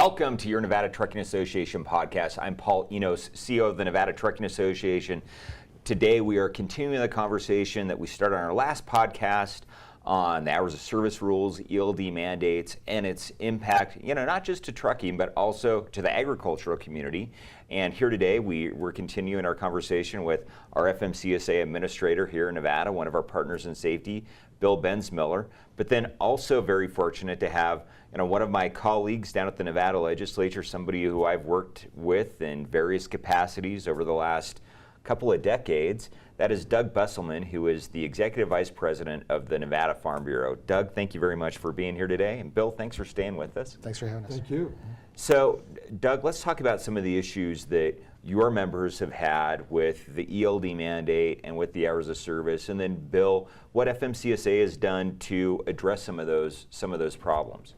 Welcome to your Nevada Trucking Association podcast. I'm Paul Enos, CEO of the Nevada Trucking Association. Today we are continuing the conversation that we started on our last podcast on the hours of service rules, ELD mandates, and its impact, not just to trucking, but also to the agricultural community. And here today, we're continuing our conversation with our FMCSA administrator here in Nevada, one of our partners in safety, Bill Bensmiller, but then also very fortunate to have one of my colleagues down at the Nevada legislature, somebody who I've worked with in various capacities over the last couple of decades. That is Doug Busselman, who is the Executive Vice President of the Nevada Farm Bureau. Doug, thank you very much for being here today. And Bill, thanks for staying with us. Thanks for having us. Thank you. So, Doug, let's talk about some of the issues that your members have had with the ELD mandate and with the hours of service. And then, Bill, what FMCSA has done to address some of those problems.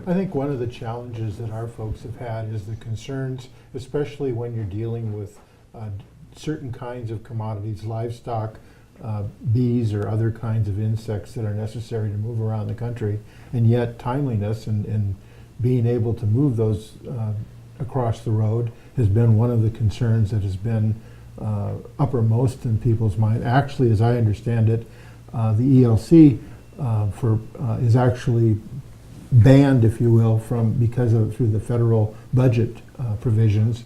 I think one of the challenges that our folks have had is the concerns, especially when you're dealing with certain kinds of commodities, livestock, bees or other kinds of insects that are necessary to move around the country, and yet timeliness and being able to move those across the road has been one of the concerns that has been uppermost in people's mind. Actually, as I understand it, the ELC is actually banned, if you will, through the federal budget provisions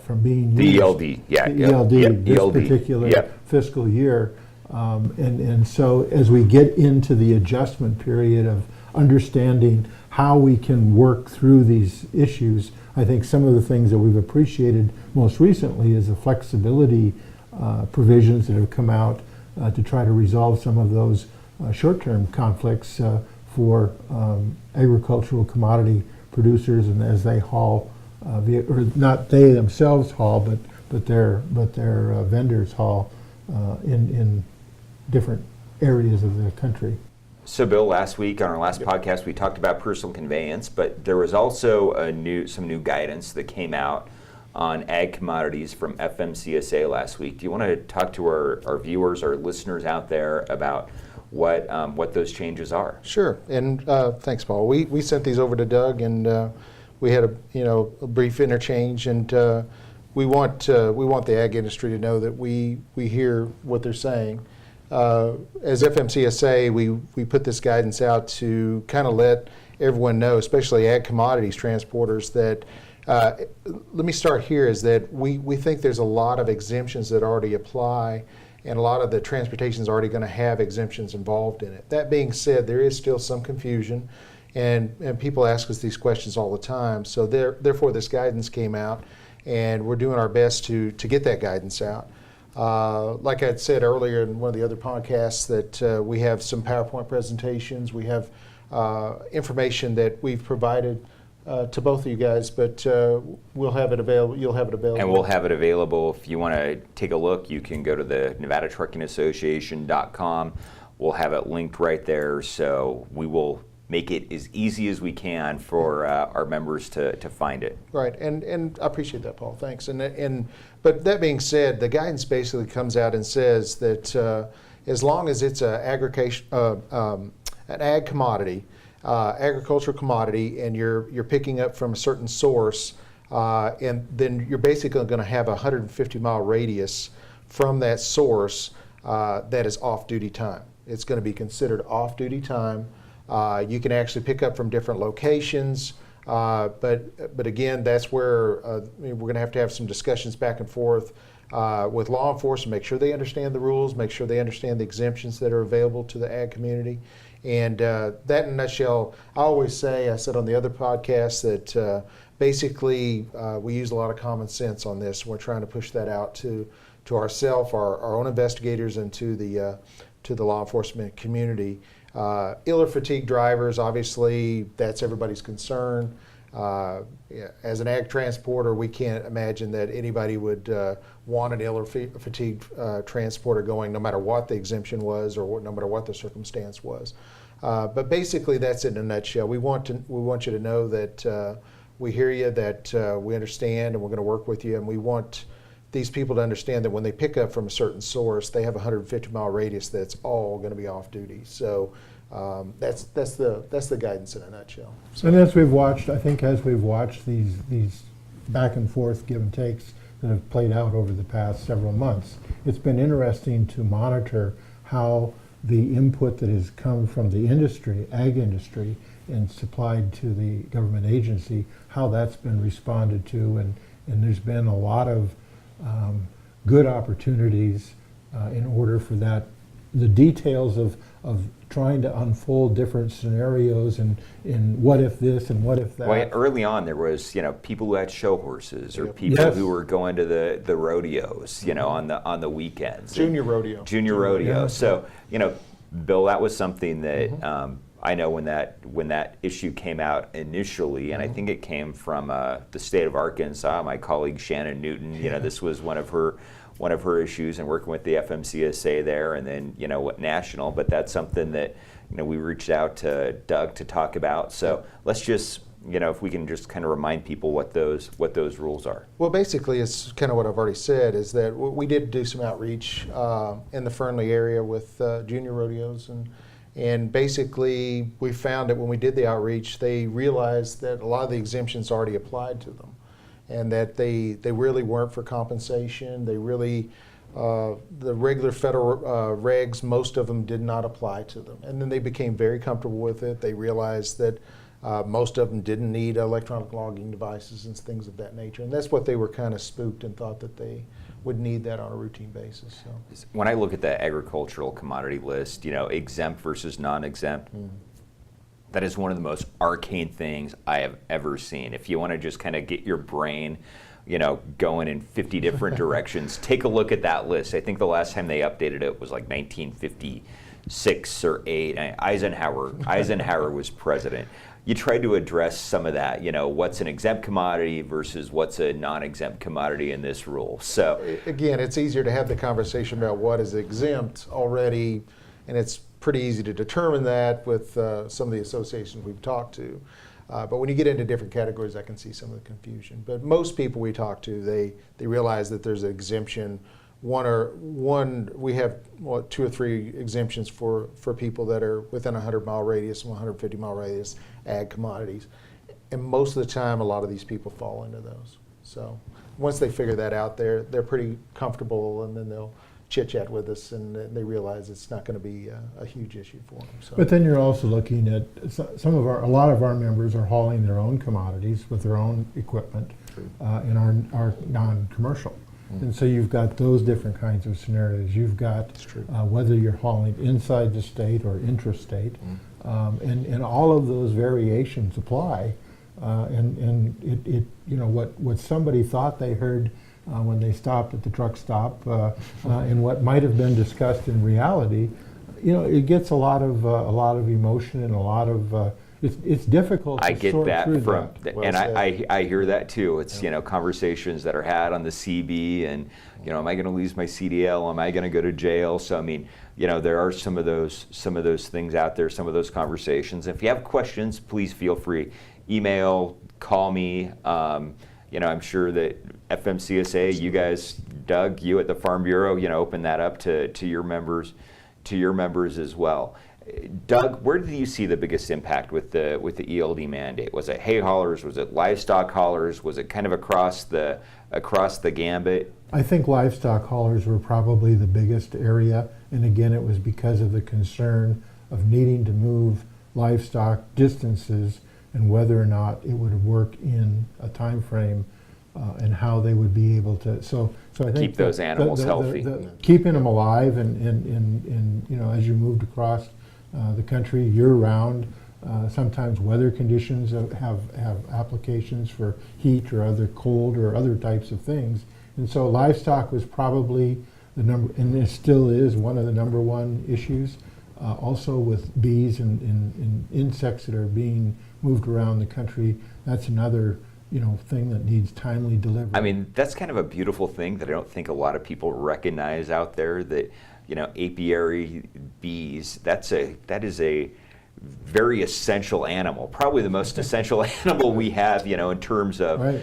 from being the used. ELD, yeah, the ELD, this ELD, particular fiscal year, and so as we get into the adjustment period of understanding how we can work through these issues, I think some of the things that we've appreciated most recently is the flexibility provisions that have come out to try to resolve some of those short-term conflicts for agricultural commodity producers, and as they haul, or not they themselves haul, but their vendors haul in different areas of the country. So, Bill, last week on our last podcast, we talked about personal conveyance, but there was also some new guidance that came out on ag commodities from FMCSA last week. Do you want to talk to our viewers, our listeners out there about what those changes are? Sure, and thanks, Paul. We sent these over to Doug, and we had a brief interchange, and we want the ag industry to know that we hear what they're saying. As FMCSA, we put this guidance out to kind of let everyone know, especially ag commodities transporters, that let me start here, is that we think there's a lot of exemptions that already apply, and a lot of the transportation is already going to have exemptions involved in it. That being said, there is still some confusion, and people ask us these questions all the time. So therefore, this guidance came out, and we're doing our best to get that guidance out. Like I had said earlier in one of the other podcasts, that we have some PowerPoint presentations. We have information that we've provided to both of you guys, but we'll have it available. You'll have it available. And we'll have it available. If you want to take a look, you can go to the NevadaTruckingAssociation.com. We'll have it linked right there, so we will make it as easy as we can for our members to find it. Right, and I appreciate that, Paul. Thanks. But that being said, the guidance basically comes out and says that as long as it's an ag commodity, agricultural commodity, and you're picking up from a certain source, and then you're basically going to have a 150-mile radius from that source that is off-duty time. It's going to be considered off-duty time. You can actually pick up from different locations, but again, that's where we're going to have some discussions back and forth with law enforcement, make sure they understand the rules, make sure they understand the exemptions that are available to the ag community. And that in a nutshell, I said on the other podcast that basically we use a lot of common sense on this. We're trying to push that out to ourselves, our own investigators, and to the law enforcement community. Ill or fatigued drivers, obviously, that's everybody's concern. As an ag transporter, we can't imagine that anybody would want an ill or fatigued transporter going, no matter what the exemption was or no matter what the circumstance was. But basically, that's it in a nutshell. We want you to know that we hear you, that we understand, and we're going to work with you, and we want these people to understand that when they pick up from a certain source, they have a 150-mile radius that's all going to be off duty. So that's the guidance in a nutshell. So. And as we've watched, I think as we've watched these back and forth give and takes that have played out over the past several months, it's been interesting to monitor how the input that has come from the industry, ag industry, and supplied to the government agency, how that's been responded to, and there's been a lot of good opportunities in order for that, the details of trying to unfold different scenarios and what if this and what if that. Well, early on there was, people who had show horses or people Yes. who were going to the rodeos, on the weekends. Junior rodeo. Junior rodeo. Yeah. So, Bill, that was something that I know when that issue came out initially, and I think it came from the state of Arkansas. My colleague Shannon Newton, this was one of her issues, and working with the FMCSA there, and then national. But that's something that we reached out to Doug to talk about. So let's just if we can just kind of remind people what those rules are. Well, basically, it's kind of what I've already said, is that we did do some outreach in the Fernley area with junior rodeos, and basically we found that when we did the outreach, they realized that a lot of the exemptions already applied to them, and that they really weren't for compensation. They really, the regular federal regs, most of them did not apply to them. And then they became very comfortable with it. They realized that most of them didn't need electronic logging devices and things of that nature. And that's what they were kind of spooked and thought that they would need that on a routine basis. So. When I look at the agricultural commodity list, exempt versus non-exempt, that is one of the most arcane things I have ever seen. If you want to just kind of get your brain, going in 50 different directions, take a look at that list. I think the last time they updated it was like 1956 or 8. Eisenhower was president. You tried to address some of that, what's an exempt commodity versus what's a non-exempt commodity in this rule. So again, it's easier to have the conversation about what is exempt already, and it's pretty easy to determine that with some of the associations we've talked to. But when you get into different categories, I can see some of the confusion. But most people we talk to, they realize that there's an exemption. We have 2 or 3 exemptions for people that are within a 100-mile radius and 150-mile radius ag commodities. And most of the time, a lot of these people fall into those. So once they figure that out, they're pretty comfortable, and then they'll chit-chat with us, and they realize it's not going to be a huge issue for them. So. But then you're also looking at a lot of our members are hauling their own commodities with their own equipment in our non-commercial. And so you've got those different kinds of scenarios. You've got whether you're hauling inside the state or intrastate, and all of those variations apply. And it what somebody thought they heard when they stopped at the truck stop, and what might have been discussed in reality, it gets a lot of emotion and a lot of. It's difficult to I get sort that through from, that. and I hear that too. It's conversations that are had on the CB, and am I going to lose my CDL? Am I going to go to jail? So I mean, there are some of those things out there, some of those conversations. If you have questions, please feel free, email, call me. I'm sure that FMCSA, you guys, Doug, you at the Farm Bureau, open that up to your members as well. Doug, where did you see the biggest impact with the ELD mandate? Was it hay haulers? Was it livestock haulers? Was it kind of across the gambit? I think livestock haulers were probably the biggest area, and again, it was because of the concern of needing to move livestock distances and whether or not it would work in a time frame and how they would be able to. So I think keep those animals healthy, keeping them alive, and as you moved across the country year-round. Sometimes weather conditions have applications for heat or other cold or other types of things. And so livestock was probably the number, and it still is one of the number one issues. Also with bees and insects that are being moved around the country, that's another thing that needs timely delivery. I mean, that's kind of a beautiful thing that I don't think a lot of people recognize out there, that apiary bees, that is a very essential animal, probably the most essential animal we have, in terms of Right.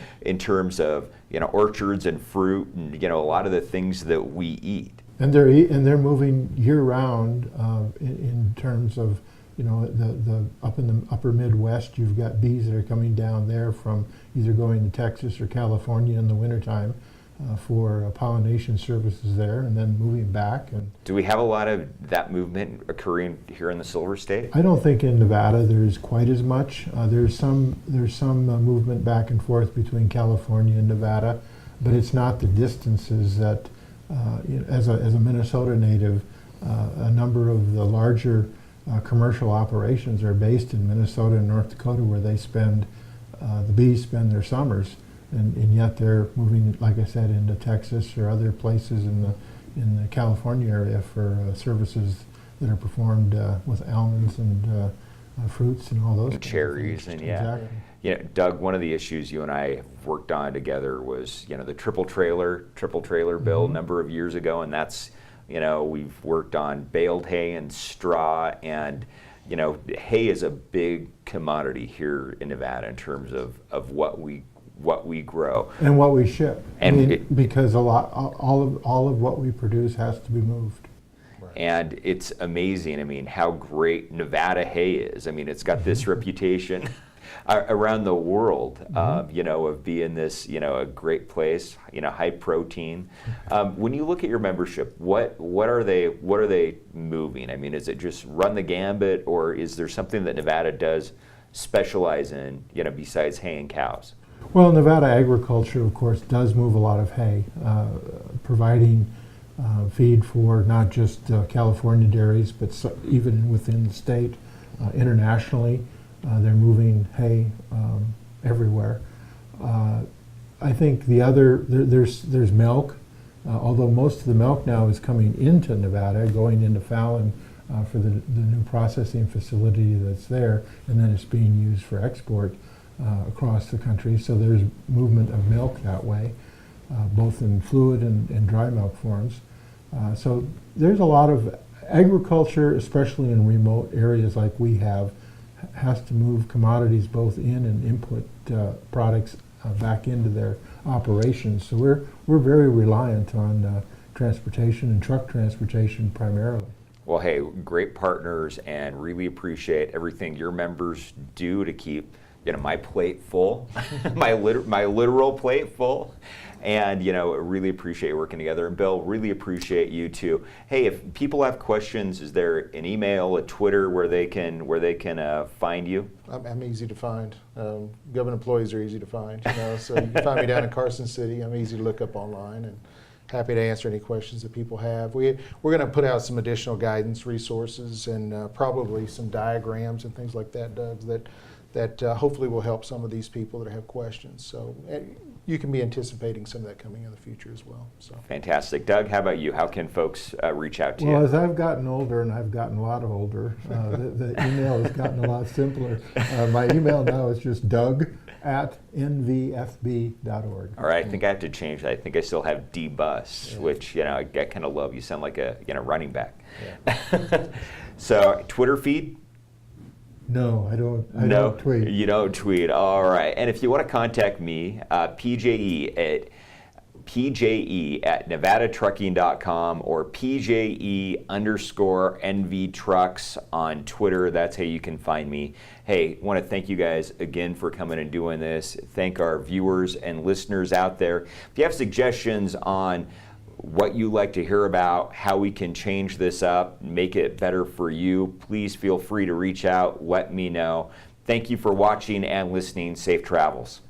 Orchards and fruit and a lot of the things that we eat. And they're moving year round in terms of the up in the upper Midwest. You've got bees that are coming down there from either going to Texas or California in the wintertime for pollination services there, and then moving back. And Do we have a lot of that movement occurring here in the Silver State? I don't think in Nevada there's quite as much. There's some movement back and forth between California and Nevada, but it's not the distances that. As a Minnesota native, a number of the larger commercial operations are based in Minnesota and North Dakota, where they the bees spend their summers, and yet they're moving, like I said, into Texas or other places in the California area for services that are performed with almonds and fruits and all those kinds of cherries things. and yeah. Exactly. Doug, one of the issues you and I have worked on together was, the triple trailer bill a number of years ago, and that's, we've worked on baled hay and straw, and, hay is a big commodity here in Nevada in terms of what we grow. And what we ship. And because all of what we produce has to be moved. And it's amazing, how great Nevada hay is. It's got this reputation around the world, of being this, a great place, high protein. When you look at your membership, what are they moving? Is it just run the gambit, or is there something that Nevada does specialize in, besides hay and cows? Well, Nevada agriculture, of course, does move a lot of hay, providing feed for not just California dairies, but even within the state, internationally. They're moving hay everywhere. I think there's milk, although most of the milk now is coming into Nevada, going into Fallon for the new processing facility that's there, and then it's being used for export across the country. So there's movement of milk that way, both in fluid and dry milk forms. So there's a lot of agriculture, especially in remote areas like we have, has to move commodities both in and input products back into their operations. So we're very reliant on transportation and truck transportation primarily. Well, hey, great partners, and really appreciate everything your members do to keep my plate full, my literal plate full. And really appreciate working together. And Bill, really appreciate you too. Hey, if people have questions, is there an email, a Twitter where they can find you? I'm easy to find. Government employees are easy to find. So you can find me down in Carson City. I'm easy to look up online, and happy to answer any questions that people have. We're going to put out some additional guidance resources and probably some diagrams and things like that, Doug, that hopefully will help some of these people that have questions. So you can be anticipating some of that coming in the future as well. So fantastic. Doug, how about you? How can folks reach out to you? Well, as I've gotten older, and I've gotten a lot older, the email has gotten a lot simpler. My email now is just doug@nvfb.org. All right, I think I have to change that. I think I still have D-Bus, which I kind of love. You sound like a running back. Yeah. So Twitter feed? No, I don't tweet. You don't tweet. All right. And if you want to contact me, pje@nevadatrucking.com or pje_NVTrucks on Twitter. That's how you can find me. Hey, want to thank you guys again for coming and doing this. Thank our viewers and listeners out there. If you have suggestions on what you like to hear about, how we can change this up, make it better for you, please feel free to reach out, let me know. Thank you for watching and listening. Safe travels.